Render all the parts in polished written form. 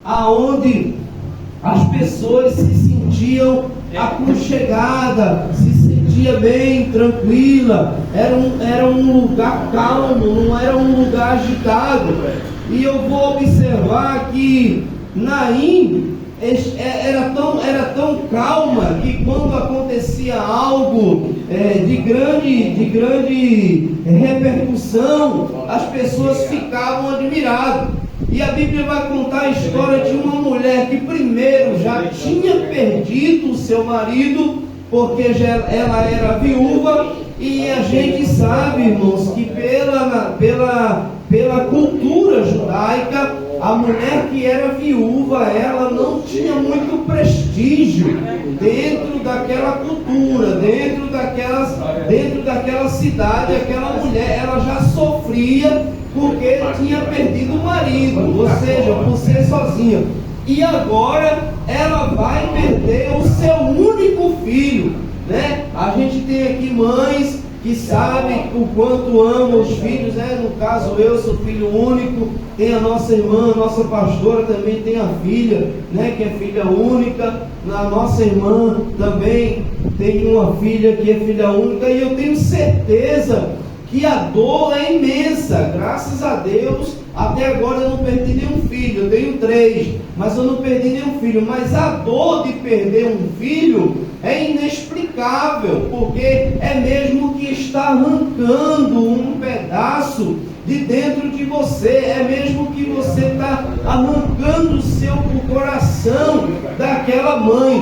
aonde as pessoas se sentiam aconchegadas, se sentia bem, tranquila, era um lugar calmo, não era um lugar agitado. E eu vou observar que Naim era tão calma que quando acontecia algo de grande repercussão, as pessoas ficavam admiradas. E a Bíblia vai contar a história de uma mulher que primeiro já tinha perdido o seu marido, porque ela era viúva, e a gente sabe, irmãos, que pela cultura judaica, a mulher que era viúva, ela não tinha muito prestígio dentro daquela cultura, dentro daquela cidade. Aquela mulher, ela já sofria porque tinha perdido o marido, ou seja, por ser sozinha. E agora ela vai perder o seu único filho, né? A gente tem aqui mães que sabem o quanto amam os filhos, né? No caso, eu sou filho único. Tem a nossa irmã, a nossa pastora também tem a filha, né? Que é filha única. A nossa irmã também tem uma filha que é filha única. E eu tenho certeza que a dor é imensa. Graças a Deus, até agora eu não perdi nenhum filho. Eu tenho 3, mas eu não perdi nenhum filho. Mas a dor de perder um filho é inexplicável, porque é mesmo que está arrancando um pedaço de dentro de você, é mesmo que você está arrancando o coração daquela mãe.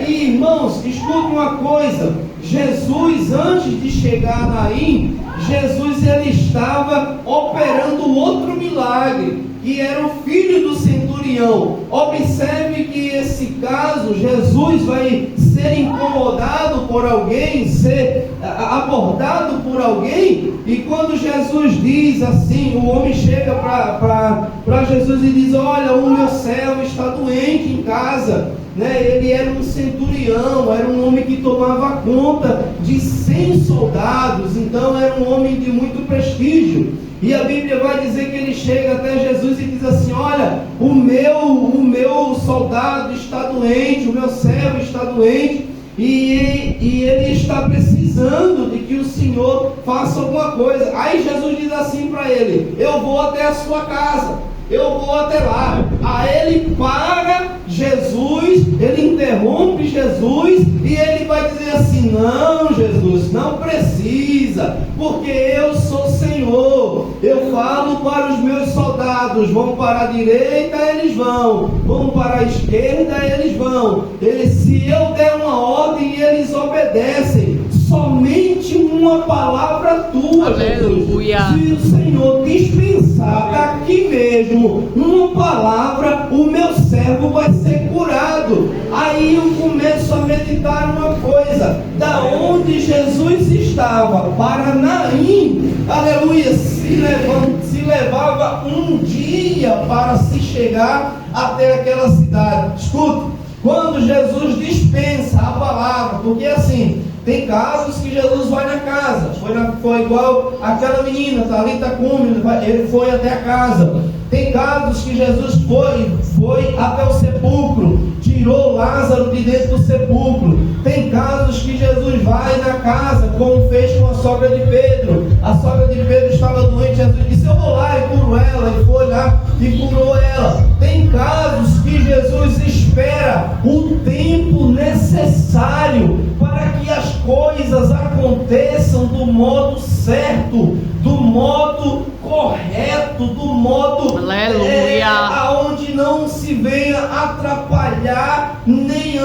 E irmãos, escuta uma coisa: Jesus, antes de chegar a Naim, Jesus ele estava operando outro milagre, que era o filho do centurião. Observe que esse caso, Jesus vai ser incomodado por alguém, ser abordado por alguém, e quando Jesus diz assim, o homem chega para Jesus e diz: olha, o meu servo está doente em casa, né? Ele era um centurião, era um homem que tomava conta de 100 soldados, então era um homem de muito prestígio. E a Bíblia vai dizer que ele chega até Jesus e diz assim: olha, o meu soldado está doente, o meu servo está doente, e ele está precisando de que o Senhor faça alguma coisa. Aí Jesus diz assim para ele: eu vou até a sua casa, eu vou até lá. Aí ele para Jesus, ele interrompe Jesus, e ele vai dizer assim: não, Jesus, não precisa, porque eu sou Senhor. Eu falo para os meus soldados: vão para a direita, eles vão para a esquerda, eles vão. Se eu der uma ordem, eles obedecem. Somente uma palavra tua, Aleluia. Jesus. Se o Senhor dispensar aqui mesmo uma palavra, o meu servo vai ser curado. Aí eu começo a meditar uma coisa: da onde Jesus estava para Naim, aleluia, se levava um dia para se chegar até aquela cidade. Escuta, quando Jesus dispensa a palavra, porque assim, tem casos que Jesus vai na casa, foi igual aquela menina, Talita Cumi, ele foi até a casa. Tem casos que Jesus foi até o sepulcro, tirou Lázaro de dentro do sepulcro. Tem casos que Jesus vai na casa, como fez com a sogra de Pedro. A sogra de Pedro estava doente, Jesus disse: eu vou lá e curo ela. E foi lá e curou ela. Tem casos que Jesus espera o tempo necessário para que as coisas aconteçam do modo certo, do modo correto, do modo aonde não se venha atrapalhar nem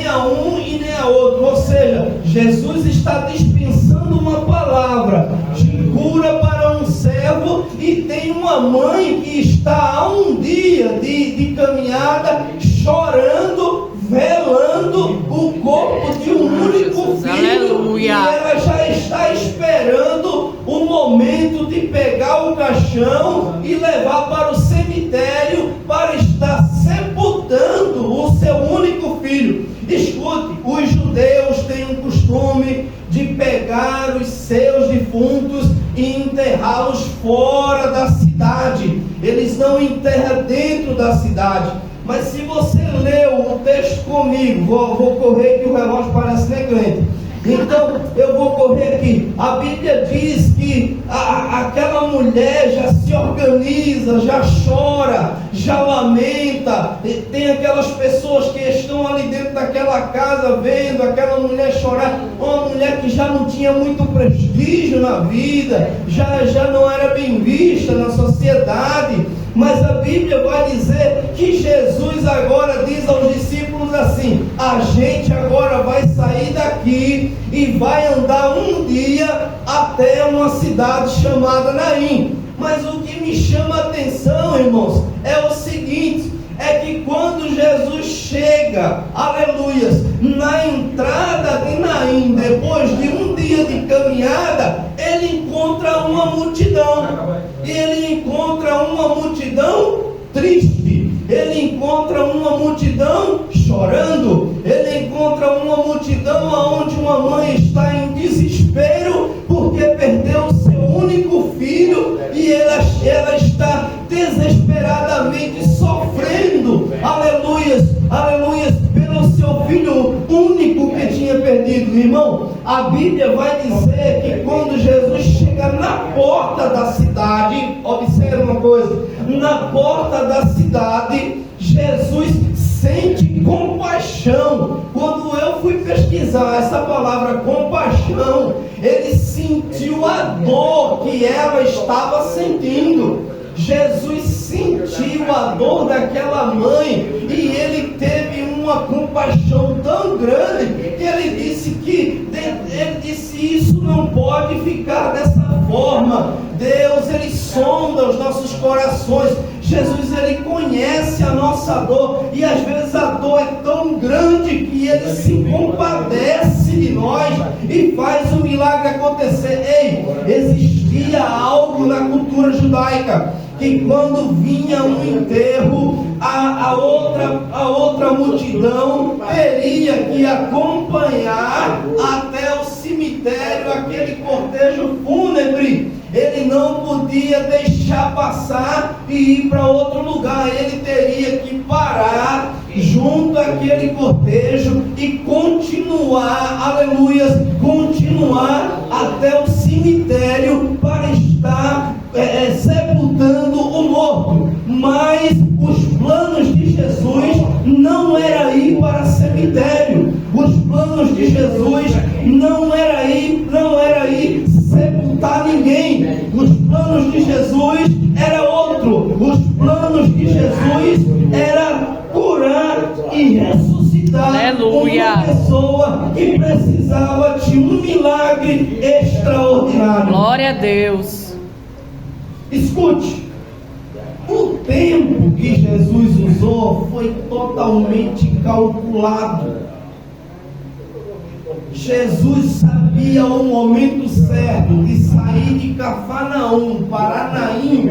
a um e nem a outro. Ou seja, Jesus está dispensando uma palavra de cura para um servo, e tem uma mãe que está há um dia de caminhada, chorando, velando o corpo de um único filho. Aleluia. E ela já está esperando o momento de pegar o caixão e levar para o cemitério para estar sepultando o seu único filho. Escute, os judeus têm um costume de pegar os seus defuntos e enterrá-los fora da cidade. Eles não enterram dentro da cidade. Mas se você leu o texto comigo, vou correr que o relógio parece negrante. Então eu vou correr aqui. A Bíblia diz que aquela mulher já se organiza, já chora, já lamenta. E tem aquelas pessoas que estão ali dentro daquela casa vendo aquela mulher chorar. Uma mulher que já não tinha muito prestígio na vida, já não era bem vista na sociedade. Mas a Bíblia vai dizer que Jesus agora diz aos discípulos assim: a gente agora vai sair daqui e vai andar um dia até uma cidade chamada Naim. Mas o que me chama a atenção, irmãos, é o seguinte: é que quando Jesus chega, aleluias, na entrada de Naim, depois de um dia de caminhada, ele encontra uma multidão. E ele encontra uma multidão triste. Ele encontra uma multidão chorando. Ele encontra uma multidão onde uma mãe está em desespero porque perdeu o seu único filho e ela está desesperadamente sofrendo, aleluias, aleluias, pelo seu filho único que tinha perdido. Irmão, a Bíblia vai dizer que quando Jesus chega na porta da cidade, observe uma coisa, na porta da cidade, Jesus sente compaixão. Quando eu fui pesquisar essa palavra compaixão, ele sentiu a dor que ela estava sentindo. Jesus sentiu a dor daquela mãe e ele teve uma compaixão tão grande que ele disse isso não pode ficar dessa forma. Deus, ele sonda os nossos corações. Jesus, ele conhece a nossa dor e às vezes a dor é tão grande que ele se compadece de nós e faz o milagre acontecer. Ei, existia algo na cultura judaica que quando vinha um enterro, a outra multidão teria que acompanhar até o cemitério aquele cortejo fúnebre. Ele não podia deixar passar e ir para outro lugar. Ele teria que parar junto àquele cortejo e continuar, aleluias, continuar até o cemitério para estar sepultando o morto. Mas os planos de Jesus não era ir para cemitério. Os planos de Jesus não era ir sepultar ninguém. Os planos de Jesus era outro. Os planos de Jesus era curar e ressuscitar. Aleluia. Uma pessoa que precisava de um milagre extraordinário. Glória a Deus. Escute, o tempo que Jesus usou foi totalmente calculado. Jesus sabia o momento certo de sair de Cafarnaum para Naim,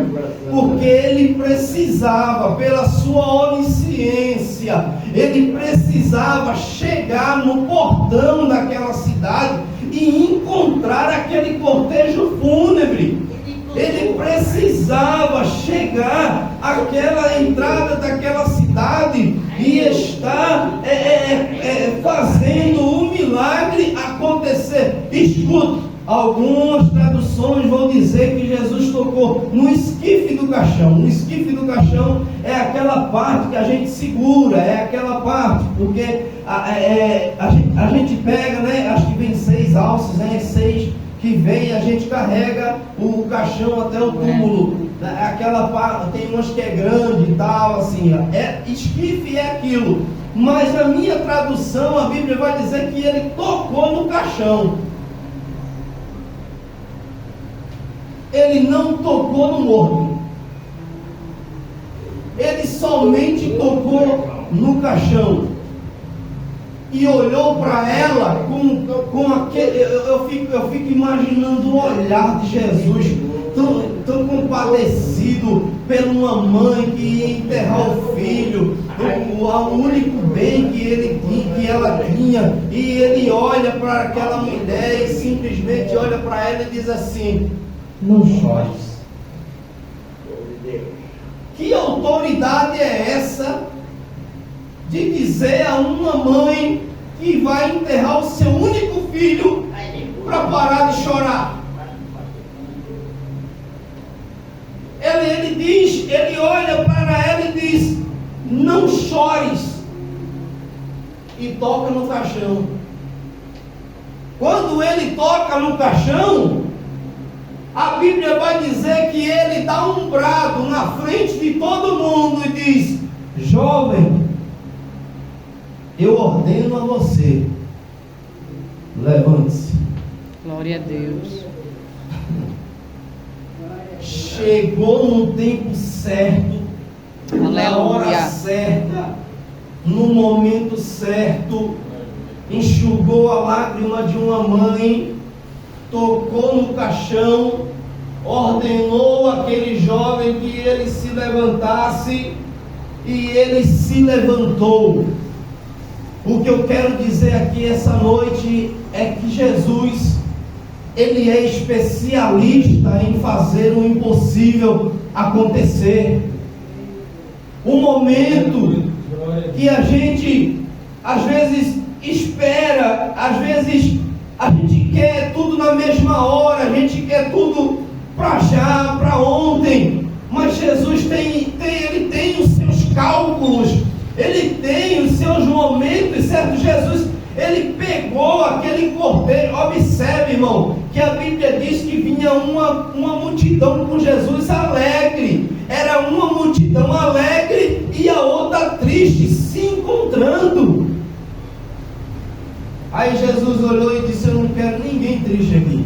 porque ele precisava, pela sua onisciência, ele precisava chegar no portão daquela cidade e encontrar aquele cortejo fúnebre. Ele precisava chegar àquela entrada daquela cidade e estar fazendo o milagre acontecer. Escute, algumas traduções vão dizer que Jesus tocou no esquife do caixão. O esquife do caixão é aquela parte que a gente segura, é aquela parte, porque a gente pega, né? Acho que vem 6 alças, né? 6 que vem, a gente carrega o caixão até o túmulo. Aquela parte, tem umas que é grande e tal, assim, esquife é aquilo. Mas na minha tradução, a Bíblia vai dizer que ele tocou no caixão. Ele não tocou no morto. Ele somente tocou no caixão. E olhou para ela com aquele. Eu fico imaginando o olhar de Jesus, tão compadecido por uma mãe que ia enterrar o filho, o único bem que ela tinha, e ele olha para aquela mulher e simplesmente olha para ela e diz assim: não chores. Que autoridade é essa de dizer a uma mãe que vai enterrar o seu único filho para parar de chorar. Ele olha para ela e diz: não chores, e toca no caixão. Quando ele toca no caixão, a Bíblia vai dizer que ele dá um brado na frente de todo mundo e diz: jovem, eu ordeno a você, levante-se. Glória a Deus. Chegou no tempo certo, na hora certa, no momento certo, enxugou a lágrima de uma mãe, tocou no caixão, ordenou aquele jovem que ele se levantasse, e ele se levantou. O que eu quero dizer aqui essa noite é que Jesus, Ele é especialista em fazer o impossível acontecer. O momento que a gente às vezes espera, às vezes a gente quer tudo na mesma hora, a gente quer tudo para já, para ontem, mas Jesus ele tem os seus cálculos, ele tem os seus momentos, certo? Jesus, ele pegou aquele cordeiro. Observe, irmão, que a Bíblia diz que vinha uma multidão com Jesus alegre. Era uma multidão alegre e a outra triste, se encontrando. Aí Jesus olhou e disse: eu não quero ninguém triste aqui.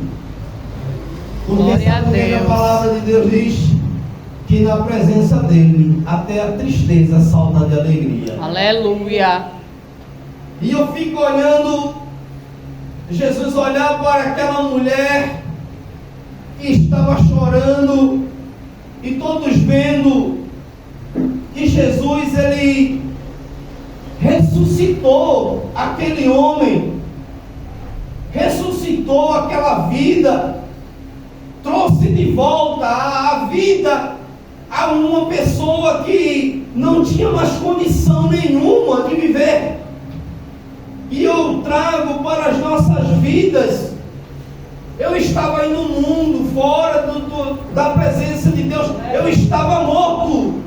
Porque a palavra de Deus diz que na presença dele até a tristeza salta de alegria. Aleluia. E eu fico olhando, Jesus olhar para aquela mulher que estava chorando, e todos vendo que Jesus, ele ressuscitou aquele homem, ressuscitou aquela vida, trouxe de volta a vida a uma pessoa que não tinha mais condição nenhuma de viver. E eu trago para as nossas vidas. Eu estava aí no mundo, fora da presença de Deus. Eu estava morto,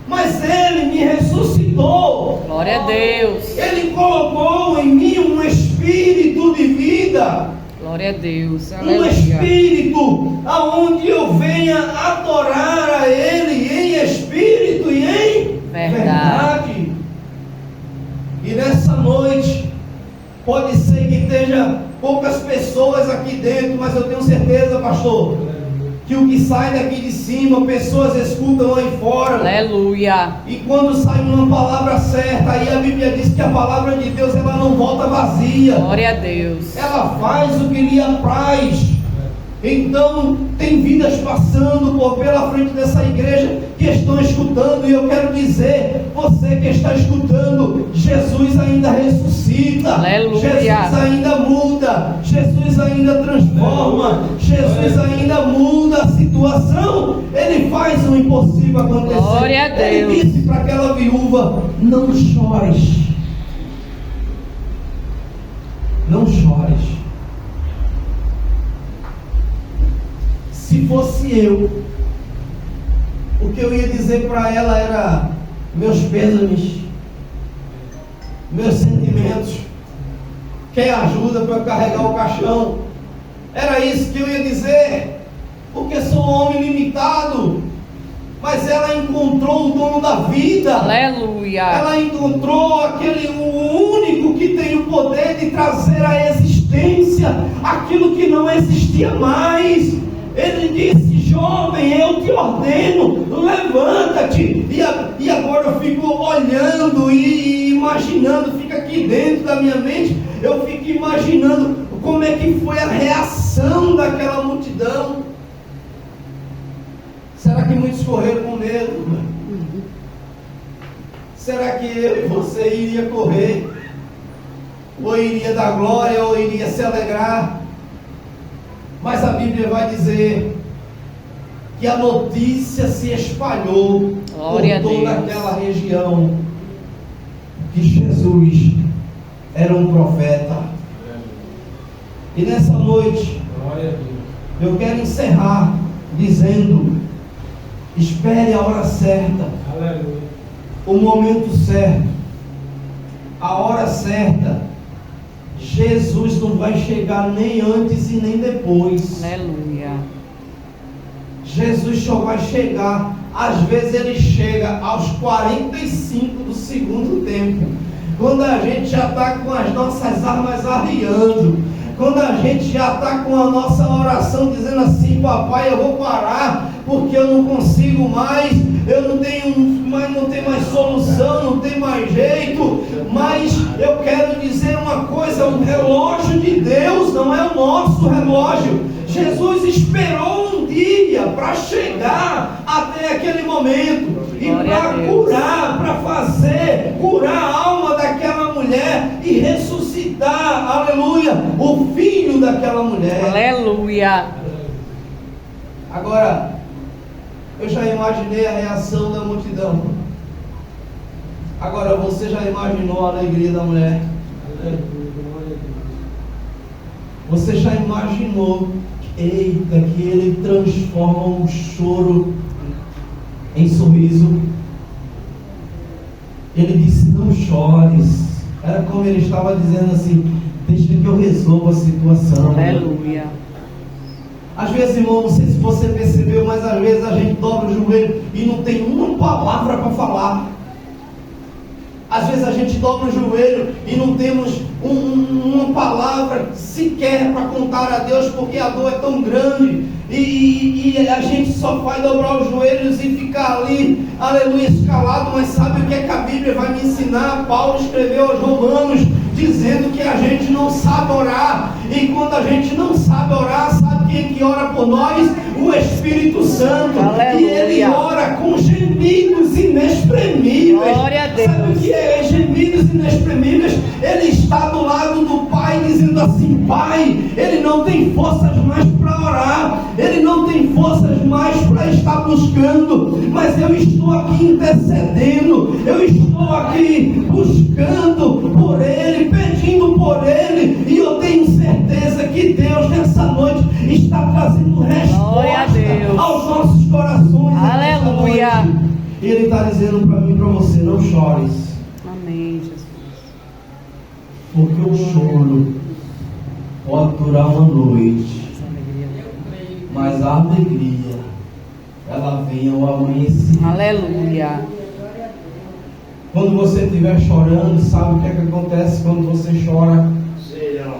mas Ele me ressuscitou. Glória a Deus. Ele colocou em mim um espírito de vida. Glória a Deus. Um espírito aonde eu venha adorar a Ele em espírito e em verdade. E nessa noite, pode ser que esteja poucas pessoas aqui dentro, mas eu tenho certeza, pastor, que o que sai daqui de cima, pessoas escutam aí fora. Aleluia. E quando sai uma palavra certa, aí a Bíblia diz que a palavra de Deus, ela não volta vazia. Glória a Deus. Ela faz o que lhe apraz. Então, tem vidas passando pela frente dessa igreja que estão escutando, e eu quero dizer, você que está escutando, Jesus ainda ressuscita. Aleluia. Jesus ainda muda, Jesus ainda transforma, Jesus ainda muda a situação, Ele faz o impossível acontecer. Glória a Deus. Ele disse para aquela viúva: não chores, não chores. Se fosse eu, o que eu ia dizer para ela era: meus pêsames, meus sentimentos, quer ajuda para eu carregar o caixão? Era isso que eu ia dizer, porque sou um homem limitado. Mas ela encontrou o dono da vida. Aleluia. Ela encontrou o único que tem o poder de trazer à existência aquilo que não existia mais. Ele disse: jovem, eu te ordeno, levanta-te. E agora eu fico olhando e imaginando, fica aqui dentro da minha mente, eu fico imaginando como é que foi a reação daquela multidão. Será que muitos correram com medo? Será que eu e você iria correr? Ou iria dar glória, ou iria se alegrar? Mas a Bíblia vai dizer que a notícia se espalhou por toda aquela região. que Jesus era um profeta. E nessa noite, eu quero encerrar dizendo: espere a hora certa, o momento certo, a hora certa. Jesus não vai chegar nem antes e nem depois. Aleluia. Jesus só vai chegar, às vezes ele chega aos 45 do segundo tempo, quando a gente já está com as nossas armas arriando, quando a gente já está com a nossa oração dizendo assim: papai, eu vou parar, porque eu não consigo mais, eu não tenho mais solução, não tem mais jeito. Mas eu quero dizer uma coisa: o relógio de Deus não é o nosso relógio. Jesus esperou um dia para chegar até aquele momento e para curar, para curar a alma daquela mulher e ressuscitar, aleluia, o filho daquela mulher. Aleluia. Agora, eu já imaginei a reação da multidão. Agora, você já imaginou a alegria da mulher? Você já imaginou, eita, que ele transforma um choro em sorriso? Ele disse: não chores. Era como ele estava dizendo assim: deixa que eu resolva a situação. Aleluia. Às vezes, irmão, não sei se você percebeu, mas às vezes a gente dobra o joelho e não tem uma palavra para falar. Às vezes a gente dobra o joelho e não temos uma palavra sequer para contar a Deus, porque a dor é tão grande. E a gente só vai dobrar os joelhos e ficar ali, aleluia, escalado. Mas sabe o que é que a Bíblia vai me ensinar? Paulo escreveu aos Romanos dizendo que a gente não sabe orar. E quando a gente não sabe orar, sabe quem que ora por nós? O Espírito Santo. Aleluia. E ele ora com gemidos inexprimíveis. Glória a Deus. Sabe o que é gemidos inexprimíveis? Ele está do lado do Pai dizendo assim: Pai, ele não tem forças mais para orar, ele não tem forças mais para estar buscando, mas eu estou aqui intercedendo, eu estou aqui buscando por ele, pedindo por ele, e eu tenho certeza que Deus nessa noite está trazendo resposta aos nossos corações. Aleluia. E ele está dizendo para mim e para você: não chores. Amém, Jesus. Porque o choro pode durar uma noite, mas a alegria, ela vem ao amanhecer. Aleluia. Quando você estiver chorando, sabe o que é que acontece quando você chora?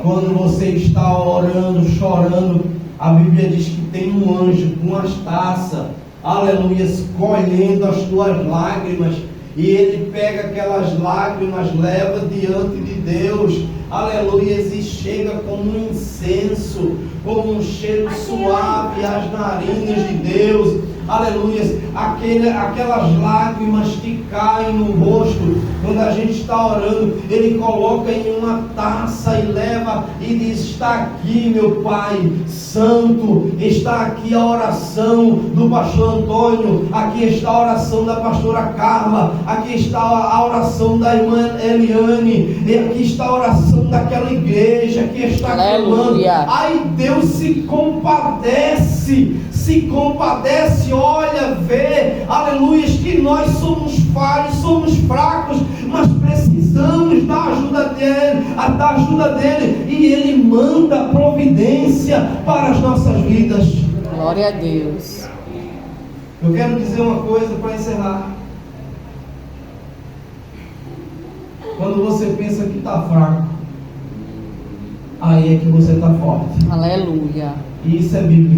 Quando você está orando, chorando, a Bíblia diz que tem um anjo com as taças, aleluia, colhendo as tuas lágrimas. E ele pega aquelas lágrimas, leva diante de Deus, aleluia, e chega como um incenso, como um cheiro suave às narinas de Deus, aleluia. Aquelas lágrimas que caem no rosto, quando a gente está orando, ele coloca em uma taça e leva e diz: está aqui, meu Pai Santo, está aqui a oração do pastor Antônio, aqui está a oração da pastora Carla, aqui está a oração da irmã Eliane, e aqui está a oração daquela igreja que está clamando. Aí Deus se compadece, olha, vê, aleluia, que nós somos falhos, somos fracos, mas precisamos da ajuda dele, e ele manda providência para as nossas vidas. Glória a Deus. Eu quero dizer uma coisa para encerrar. Quando você pensa que está fraco, aí é que você está forte. Aleluia. E isso é bíblico.